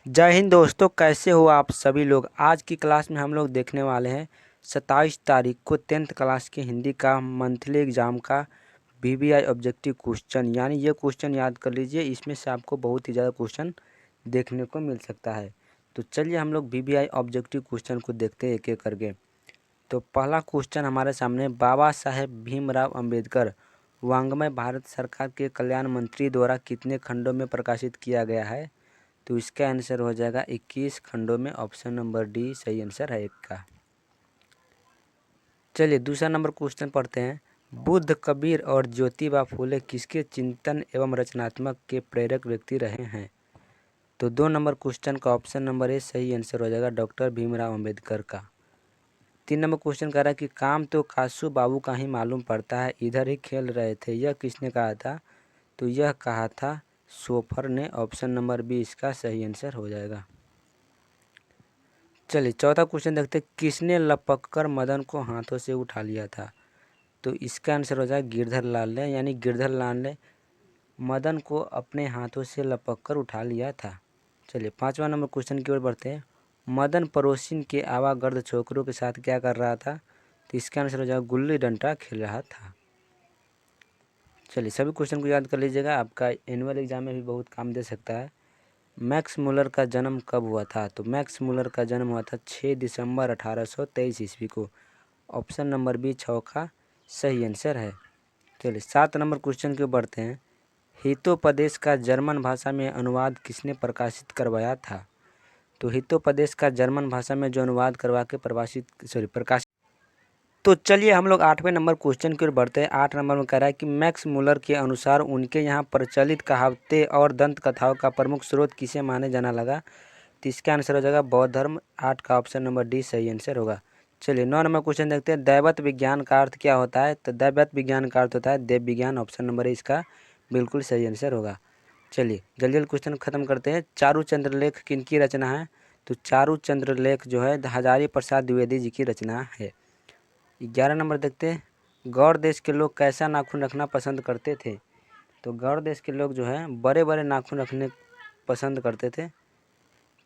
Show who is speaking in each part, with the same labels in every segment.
Speaker 1: जय हिंद दोस्तों, कैसे हो आप सभी लोग। आज की क्लास में हम लोग देखने वाले हैं 27 तारीख को 10th क्लास की हिंदी का मंथली एग्ज़ाम का बीबीआई ऑब्जेक्टिव क्वेश्चन। यानी ये क्वेश्चन याद कर लीजिए, इसमें से आपको बहुत ही ज़्यादा क्वेश्चन देखने को मिल सकता है। तो चलिए हम लोग बीबीआई ऑब्जेक्टिव क्वेश्चन को देखते हैं एक एक करके। तो पहला क्वेश्चन हमारे सामने, बाबा साहेब भीमराव अम्बेडकर वाङ्मय भारत सरकार के कल्याण मंत्री द्वारा कितने खंडों में प्रकाशित किया गया है। तो इसका आंसर हो जाएगा 21 खंडों में। ऑप्शन नंबर डी सही आंसर है एक का। चलिए दूसरा नंबर क्वेश्चन पढ़ते हैं। बुद्ध, कबीर और ज्योतिबा फुले किसके चिंतन एवं रचनात्मक के प्रेरक व्यक्ति रहे हैं। तो 2 नंबर क्वेश्चन का ऑप्शन नंबर ए सही आंसर हो जाएगा, डॉक्टर भीमराव अम्बेडकर का। 3 नंबर क्वेश्चन कह रहा है कि काम तो कासू बाबू का ही मालूम पड़ता है, इधर ही खेल रहे थे, यह किसने कहा था। तो यह कहा था सोफर ने। ऑप्शन नंबर बी इसका सही आंसर हो जाएगा। चलिए चौथा क्वेश्चन देखते हैं, किसने लपककर मदन को हाथों से उठा लिया था। तो इसका आंसर हो जाएगा गिरधर लाल ने। यानी गिरधर लाल ने मदन को अपने हाथों से लपककर उठा लिया था। चलिए 5वां नंबर क्वेश्चन की ओर बढ़ते हैं। मदन पड़ोसिन के आवागर्द छोकरों के साथ क्या कर रहा था। तो इसका आंसर हो जाएगा गुल्ली डंडा खेल रहा था। चलिए सभी क्वेश्चन को याद कर लीजिएगा, आपका एनुअल एग्जाम में भी बहुत काम दे सकता है। मैक्स मुलर का जन्म कब हुआ था। तो मैक्स मुलर का जन्म हुआ था 6 दिसंबर 1823 ईस्वी को। ऑप्शन नंबर बी 6 का सही आंसर है। चलिए 7 नंबर क्वेश्चन के बढ़ते हैं। हितोपदेश का जर्मन भाषा में अनुवाद किसने प्रकाशित करवाया था। तो हितोपदेश का जर्मन भाषा में जो अनुवाद करवा के प्रकाशित तो चलिए हम लोग 8वें नंबर क्वेश्चन की ओर बढ़ते हैं। 8 नंबर में कह रहा है कि मैक्स मुलर के अनुसार उनके यहाँ प्रचलित कहावतें और दंत कथाओं का प्रमुख स्रोत किसे माने जाना लगा। तो इसका आंसर हो जाएगा बौद्ध धर्म। 8 का ऑप्शन नंबर डी सही आंसर होगा। चलिए 9 नंबर क्वेश्चन देखते हैं। दैवत विज्ञान का अर्थ क्या होता है। तो दैवत विज्ञान का अर्थ होता है देव विज्ञान। ऑप्शन नंबर ए इसका बिल्कुल सही आंसर होगा। चलिए जल्दी जल्दी क्वेश्चन खत्म करते हैं। चारू चंद्रलेख किनकी रचना है। तो चारू चंद्रलेख जो है हजारी प्रसाद द्विवेदी जी की रचना है। 11 नंबर देखते हैं। गौड़ देश के लोग कैसा नाखून रखना पसंद करते थे। तो गौड़ देश के लोग जो है बड़े बड़े नाखून रखने पसंद करते थे।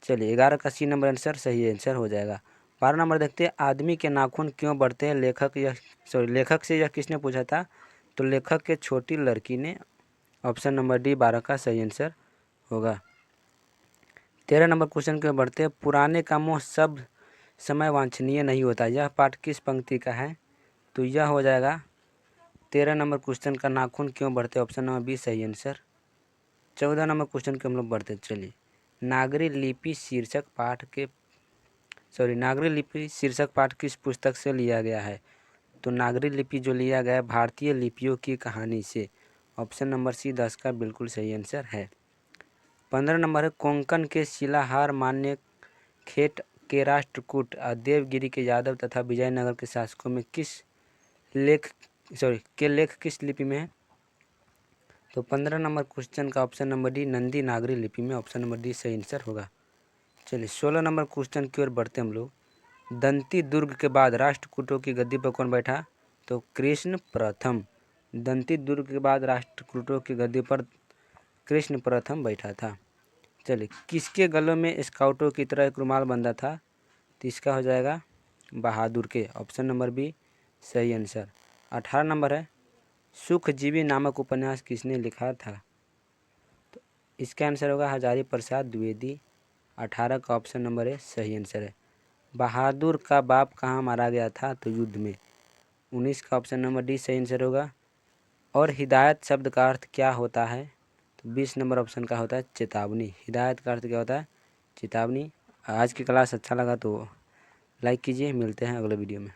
Speaker 1: चलिए 11 का सी नंबर आंसर सही आंसर हो जाएगा। 12 नंबर देखते हैं। आदमी के नाखून क्यों बढ़ते हैं। लेखक से यह किसने पूछा था। तो लेखक के छोटी लड़की ने। ऑप्शन नंबर डी 12 का सही आंसर होगा। 13 नंबर क्वेश्चन के बढ़ते हैं। पुराने का मोह सब समय वांछनीय नहीं होता, यह पाठ किस पंक्ति का है। तो यह हो जाएगा 13 नंबर क्वेश्चन का, नाखून क्यों बढ़ते। ऑप्शन नंबर बी सही आंसर। 14 नंबर क्वेश्चन के हम लोग बढ़ते चलिए। नागरी लिपि शीर्षक पाठ किस पुस्तक से लिया गया है। तो नागरी लिपि जो लिया गया है भारतीय लिपियों की कहानी से। ऑप्शन नंबर सी 10 का बिल्कुल सही आंसर है। 15 नंबर है। कोंकण के शिलाहार मान्य खेट के राष्ट्रकूट देवगिरी के यादव तथा विजयनगर के शासकों में लेख किस लिपि में है। तो 15 नंबर क्वेश्चन का ऑप्शन नंबर डी नंदी नागरी लिपि में। ऑप्शन नंबर डी सही आंसर होगा। चलिए 16 नंबर क्वेश्चन की ओर बढ़ते हम लोग। दंती दुर्ग के बाद राष्ट्रकूटों की गद्दी पर कौन बैठा। तो कृष्ण प्रथम। दंती दुर्ग के बाद राष्ट्रकूटों की गद्दी पर कृष्ण प्रथम बैठा था। चलिए किसके गलों में स्काउटों की तरह एक रुमाल बंधा था। तो इसका हो जाएगा बहादुर के। ऑप्शन नंबर बी सही आंसर। 18 नंबर है। सुखजीवी नामक उपन्यास किसने लिखा था। तो इसका आंसर होगा हजारी प्रसाद द्विवेदी। 18 का ऑप्शन नंबर है सही आंसर है। बहादुर का बाप कहाँ मारा गया था। तो युद्ध में। 19 का ऑप्शन नंबर डी सही आंसर होगा। और हिदायत शब्द का अर्थ क्या होता है। तो 20 नंबर ऑप्शन का होता है चेतावनी। हिदायत का अर्थ क्या होता है चेतावनी। आज की क्लास अच्छा लगा तो लाइक कीजिए। मिलते हैं अगले वीडियो में।